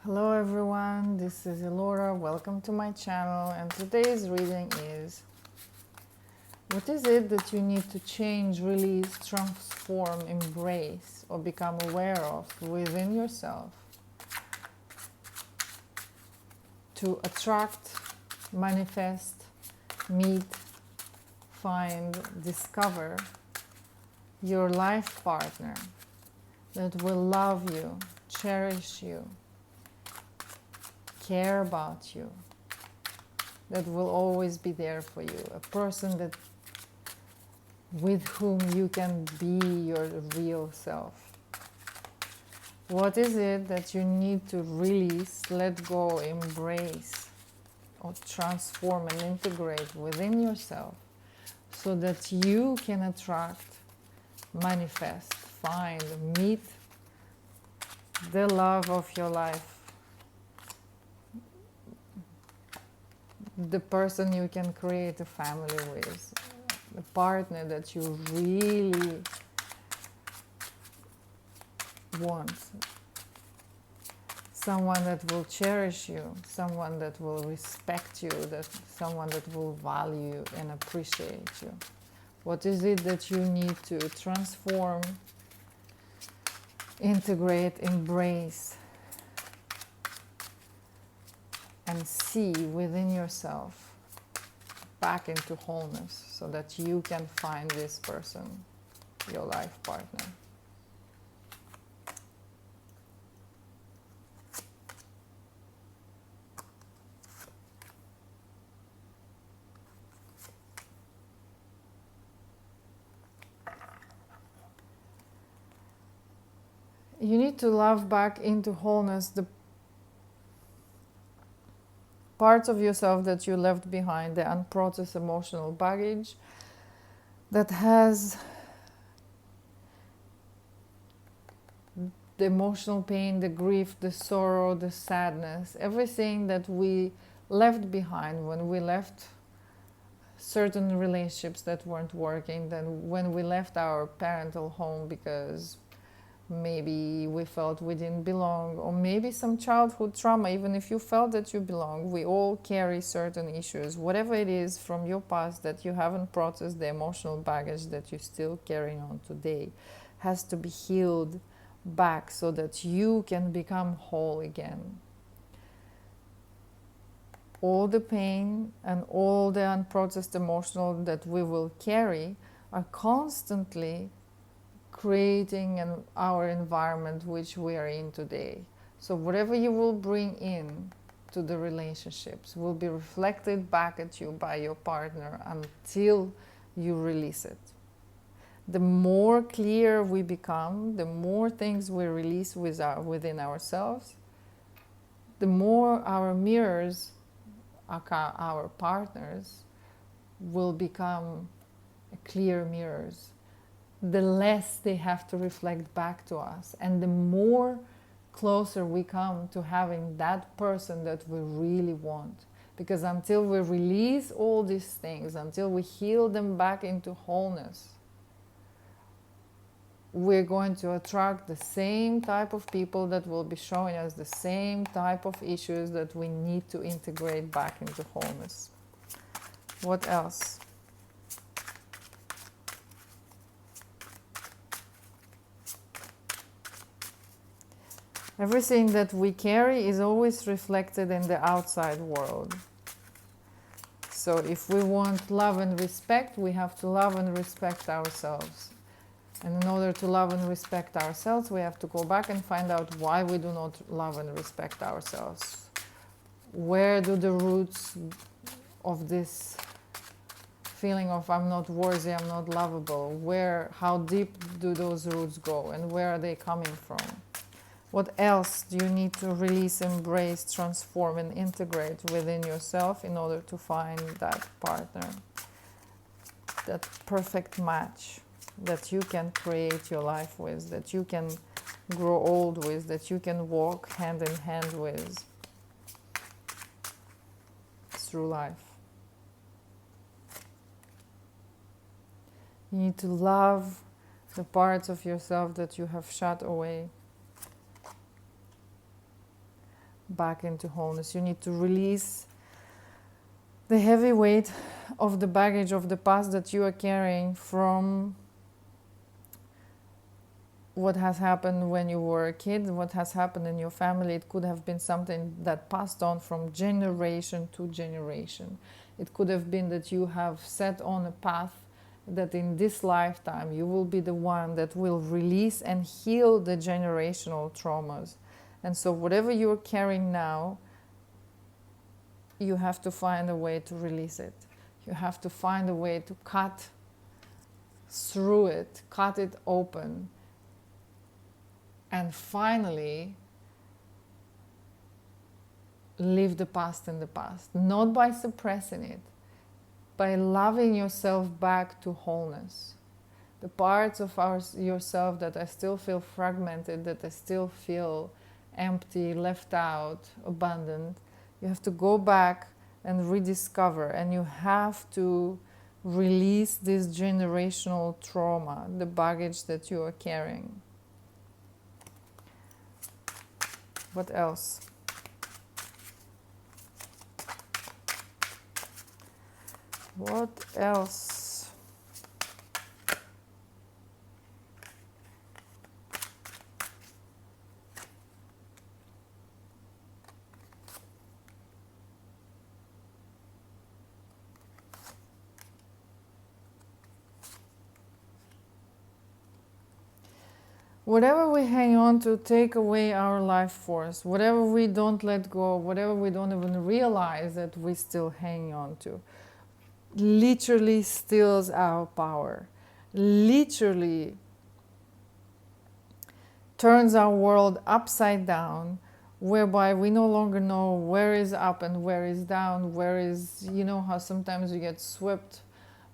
Hello everyone, this is Elora. Welcome to my channel, and today's reading is: what is it that you need to change, release, transform, embrace, or become aware of within yourself to attract, manifest, meet, find, discover your life partner that will love you, cherish you, care about you, that will always be there for you, a person that with whom you can be your real self. What is it that you need to release, let go, embrace, or transform and integrate within yourself so that you can attract, manifest, find, meet the love of your life, the person you can create a family with, the partner that you really want, someone that will cherish you, someone that will respect you, someone that will value and appreciate you. What is it that you need to transform, integrate, embrace, and see within yourself back into wholeness so that you can find this person, your life partner? You need to love back into wholeness the parts of yourself that you left behind, the unprocessed emotional baggage that has the emotional pain, the grief, the sorrow, the sadness, everything that we left behind when we left certain relationships that weren't working, then when we left our parental home because maybe we felt we didn't belong, or maybe some childhood trauma. Even if you felt that you belong, we all carry certain issues, whatever it is from your past that you haven't processed, the emotional baggage that you're still carrying on today has to be healed back so that you can become whole again. All the pain and all the unprocessed emotional that we will carry are constantly creating our environment which we are in today. So whatever you will bring in to the relationships will be reflected back at you by your partner until you release it. The more clear we become, the more things we release within ourselves, the more our mirrors, our partners, will become clear mirrors. The less they have to reflect back to us, and the more closer we come to having that person that we really want. Because until we release all these things, until we heal them back into wholeness, we're going to attract the same type of people that will be showing us the same type of issues that we need to integrate back into wholeness. What else? Everything that we carry is always reflected in the outside world. So if we want love and respect, we have to love and respect ourselves. And in order to love and respect ourselves, we have to go back and find out why we do not love and respect ourselves. Where do the roots of this feeling of I'm not worthy, I'm not lovable, how deep do those roots go, and where are they coming from? What else do you need to release, embrace, transform, and integrate within yourself in order to find that partner, that perfect match that you can create your life with, that you can grow old with, that you can walk hand in hand with through life? You need to love the parts of yourself that you have shut away. back into wholeness. You need to release the heavy weight of the baggage of the past that you are carrying from what has happened when you were a kid, what has happened in your family. It could have been something that passed on from generation to generation. It could have been that you have set on a path that in this lifetime you will be the one that will release and heal the generational traumas. And so whatever you're carrying now, you have to find a way to release it. You have to find a way to cut through it, cut it open, and finally leave the past in the past. Not by suppressing it, by loving yourself back to wholeness. The parts of yourself that I still feel fragmented, that I still feel empty, left out, abandoned, you have to go back and rediscover, and you have to release this generational trauma, the baggage that you are carrying. What else? What else? Whatever we hang on to take away our life force, whatever we don't let go, whatever we don't even realize that we still hang on to, literally steals our power, literally turns our world upside down, whereby we no longer know where is up and where is down, where is, you know how sometimes you get swept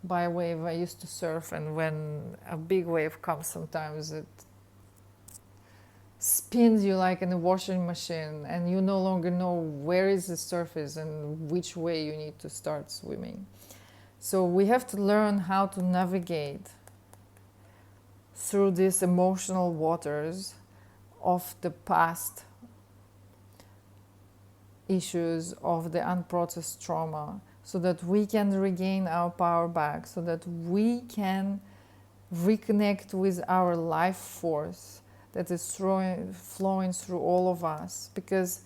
by a wave. I used to surf, and when a big wave comes, sometimes it spins you like in a washing machine, and you no longer know where is the surface and which way you need to start swimming. So we have to learn how to navigate through these emotional waters of the past issues, of the unprocessed trauma, so that we can regain our power back, so that we can reconnect with our life force that is flowing through all of us. Because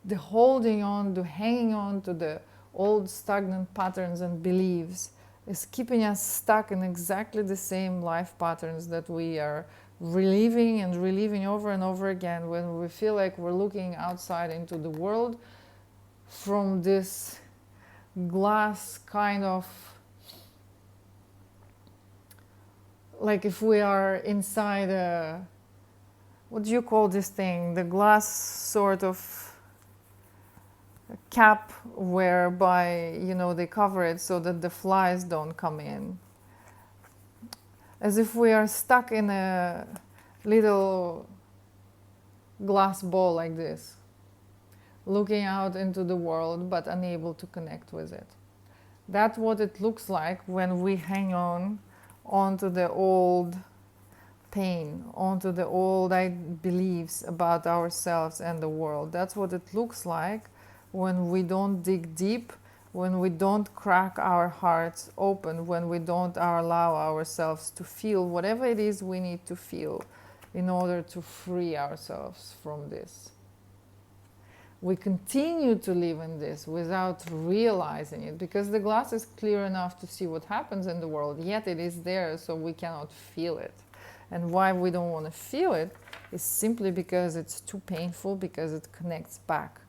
the holding on, the hanging on to the old stagnant patterns and beliefs is keeping us stuck in exactly the same life patterns that we are reliving and reliving over and over again, when we feel like we're looking outside into the world from this glass kind of, like if we are inside a, what do you call this thing, the glass sort of cap, whereby, you know, they cover it so that the flies don't come in. As if we are stuck in a little glass ball like this, looking out into the world but unable to connect with it. That's what it looks like when we hang on onto the old pain, onto the old beliefs about ourselves and the world. That's what it looks like when we don't dig deep, when we don't crack our hearts open, when we don't allow ourselves to feel whatever it is we need to feel in order to free ourselves from this. We continue to live in this without realizing it, because the glass is clear enough to see what happens in the world, yet it is there, so we cannot feel it. And why we don't want to feel it is simply because it's too painful, because it connects back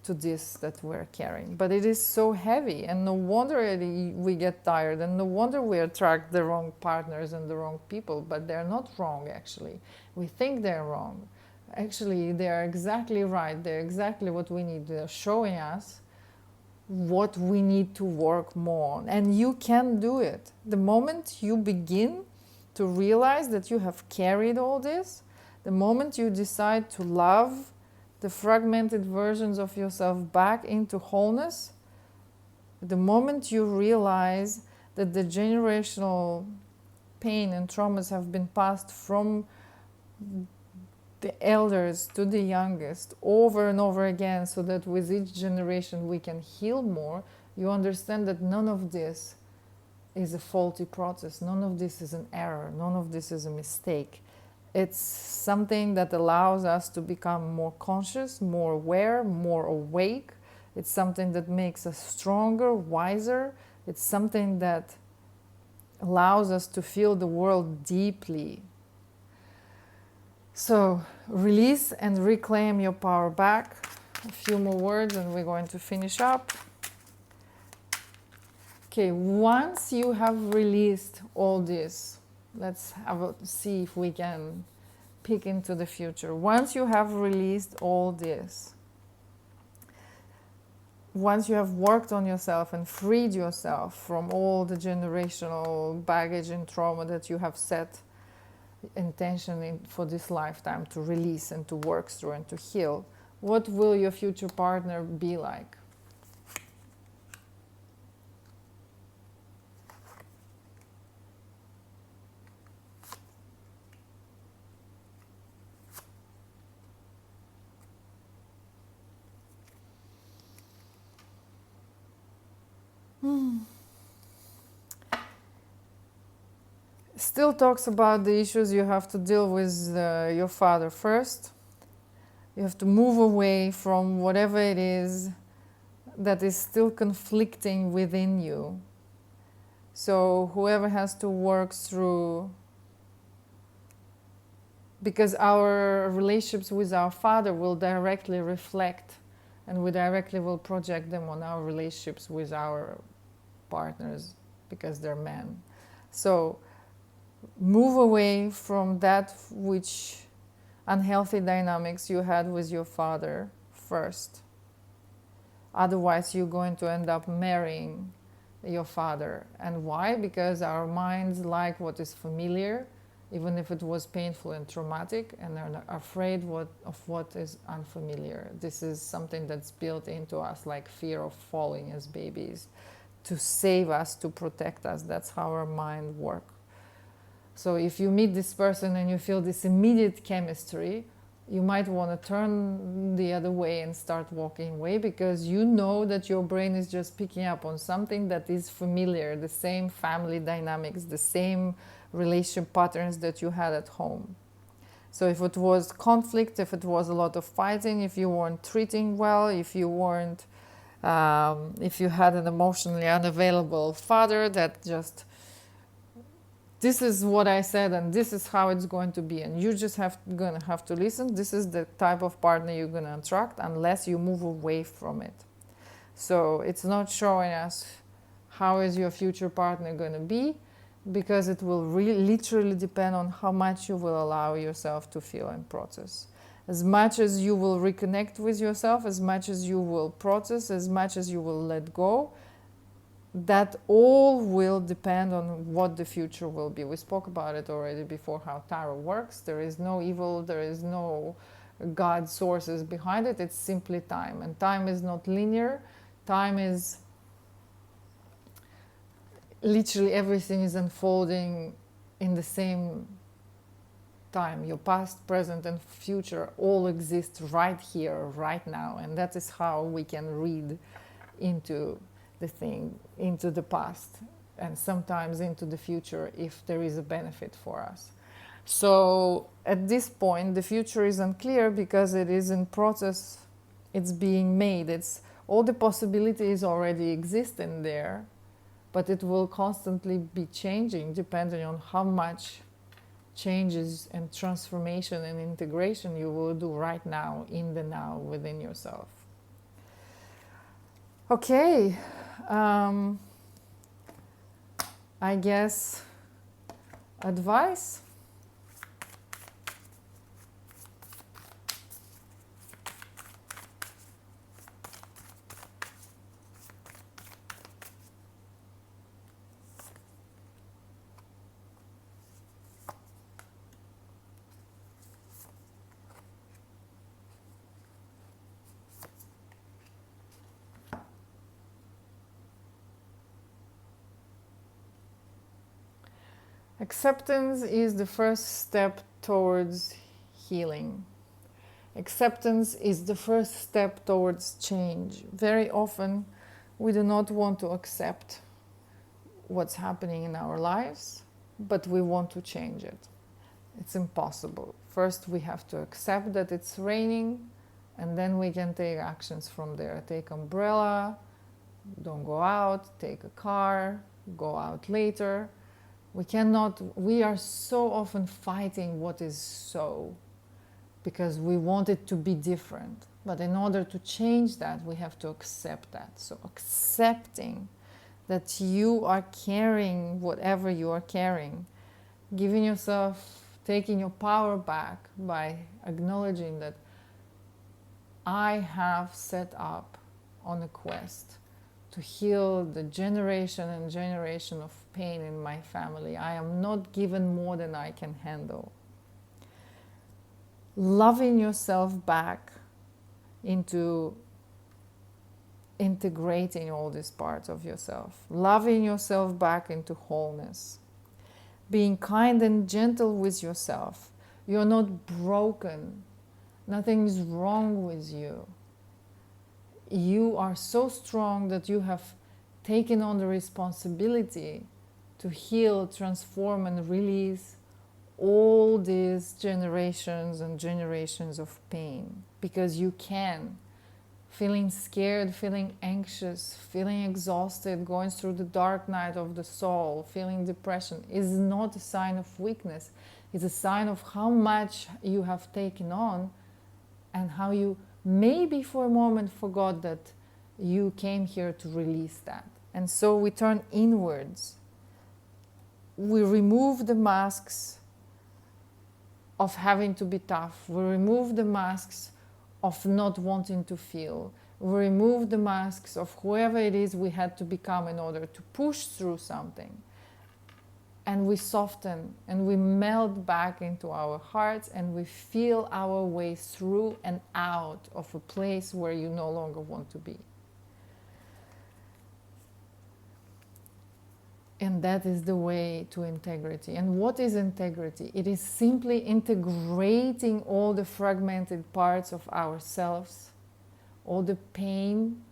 to this that we're carrying. But it is so heavy, and no wonder we get tired, and no wonder we attract the wrong partners and the wrong people. But they're not wrong, actually. We think they're wrong. Actually, they're exactly right. They're exactly what we need. They're showing us what we need to work more on. And you can do it. The moment you begin to realize that you have carried all this, the moment you decide to love the fragmented versions of yourself back into wholeness, the moment you realize that the generational pain and traumas have been passed from the elders to the youngest over and over again, so that with each generation we can heal more, you understand that none of this is a faulty process, none of this is an error, none of this is a mistake. It's something that allows us to become more conscious, more aware, more awake. It's something that makes us stronger, wiser. It's something that allows us to feel the world deeply. So release and reclaim your power back. A few more words and we're going to finish up. Okay, once you have released all this, let's see if we can peek into the future. Once you have released all this, once you have worked on yourself and freed yourself from all the generational baggage and trauma that you have set intention for this lifetime to release and to work through and to heal, what will your future partner be like? Still talks about the issues you have to deal with your father first. You have to move away from whatever it is that is still conflicting within you. So whoever has to work through, because our relationships with our father will directly reflect, and we directly will project them on our relationships with our partners, because they're men. So move away from that which unhealthy dynamics you had with your father first. Otherwise, you're going to end up marrying your father. And why? Because our minds like what is familiar, even if it was painful and traumatic, and are afraid of what is unfamiliar. This is something that's built into us, like fear of falling as babies, to save us, to protect us. That's how our mind works. So if you meet this person and you feel this immediate chemistry, you might want to turn the other way and start walking away, because you know that your brain is just picking up on something that is familiar, the same family dynamics, the same relationship patterns that you had at home. So if it was conflict, if it was a lot of fighting, if you weren't treating well, if you weren't, if you had an emotionally unavailable father that just, this is what I said and this is how it's going to be, and you just gonna have to listen. This is the type of partner you're gonna attract unless you move away from it. So it's not showing us how is your future partner gonna be, because it will literally depend on how much you will allow yourself to feel and process. As much as you will reconnect with yourself, as much as you will process, as much as you will let go, that all will depend on what the future will be. We spoke about it already before, how tarot works. There is no evil, there is no God sources behind it. It's simply time. And time is not linear. Time is literally everything is unfolding in the same time. Your past, present, and future all exist right here, right now. And that is how we can read into the thing, into the past, and sometimes into the future if there is a benefit for us. So at this point, the future is unclear because it is in process, it's being made. It's all the possibilities already exist in there, but it will constantly be changing depending on how much changes and transformation and integration you will do right now, in the now, within yourself. Okay, I guess advice. Acceptance is the first step towards healing. Acceptance is the first step towards change. Very often, we do not want to accept what's happening in our lives, but we want to change it. It's impossible. First, we have to accept that it's raining, and then we can take actions from there. Take umbrella, don't go out, take a car, go out later. We are so often fighting what is so, because we want it to be different. But in order to change that, we have to accept that. So accepting that you are carrying whatever you are carrying, giving yourself, taking your power back by acknowledging that I have set up on a quest to heal the generation and generation of pain in my family. I am not given more than I can handle. Loving yourself back into integrating all these parts of yourself. Loving yourself back into wholeness. Being kind and gentle with yourself. You're not broken. Nothing is wrong with you. You are so strong that you have taken on the responsibility to heal, transform, and release all these generations and generations of pain. Because you can. Feeling scared, feeling anxious, feeling exhausted, going through the dark night of the soul, feeling depression is not a sign of weakness. It's a sign of how much you have taken on and how you maybe for a moment forgot that you came here to release that. And so we turn inwards. We remove the masks of having to be tough. We remove the masks of not wanting to feel. We remove the masks of whoever it is we had to become in order to push through something. And we soften and we melt back into our hearts and we feel our way through and out of a place where you no longer want to be. And that is the way to integrity. And what is integrity? It is simply integrating all the fragmented parts of ourselves, all the pain,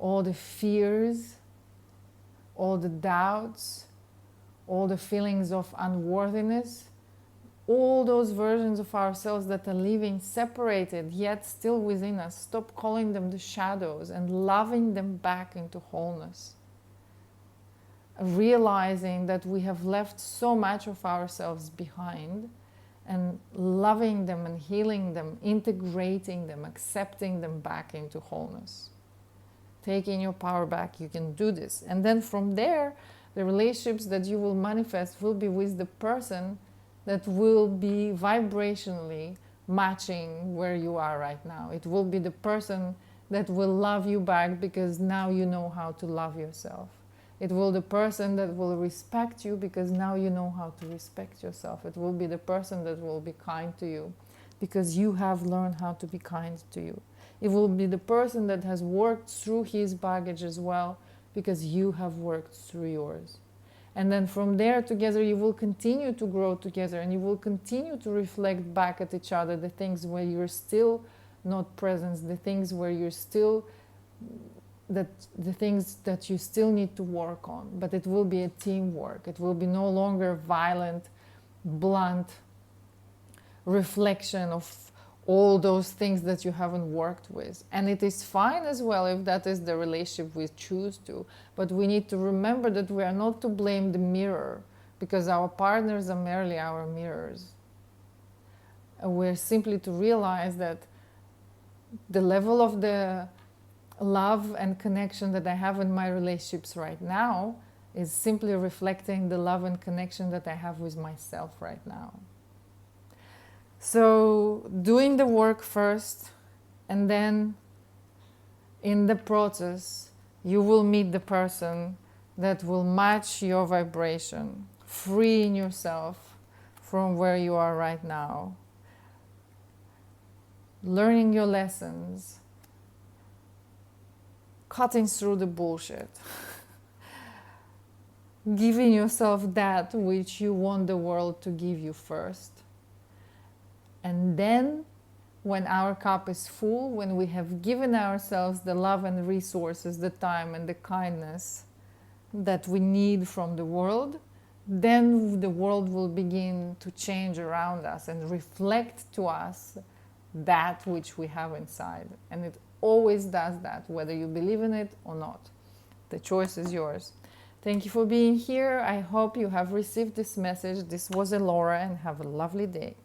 all the fears, all the doubts, all the feelings of unworthiness, all those versions of ourselves that are living separated yet still within us. Stop calling them the shadows and loving them back into wholeness. Realizing that we have left so much of ourselves behind and loving them and healing them, integrating them, accepting them back into wholeness. Taking your power back, you can do this. And then from there, the relationships that you will manifest will be with the person that will be vibrationally matching where you are right now. It will be the person that will love you back because now you know how to love yourself. It will be the person that will respect you because now you know how to respect yourself. It will be the person that will be kind to you because you have learned how to be kind to you. It will be the person that has worked through his baggage as well because you have worked through yours. And then from there together you will continue to grow together and you will continue to reflect back at each other the things where you're still not present, the things where you're still the things that you still need to work on. But it will be a teamwork. It will be no longer violent, blunt reflection of all those things that you haven't worked with. And it is fine as well if that is the relationship we choose to. But we need to remember that we are not to blame the mirror because our partners are merely our mirrors. And we're simply to realize that the level of the love and connection that I have in my relationships right now is simply reflecting the love and connection that I have with myself right now. So doing the work first, and then in the process you will meet the person that will match your vibration, freeing yourself from where you are right now, learning your lessons, cutting through the bullshit, giving yourself that which you want the world to give you first. And then when our cup is full, when we have given ourselves the love and resources, the time and the kindness that we need from the world, then the world will begin to change around us and reflect to us that which we have inside. And it always does that, whether you believe in it or not. The choice is yours. Thank you for being here. I hope you have received this message. This was Elora, and have a lovely day.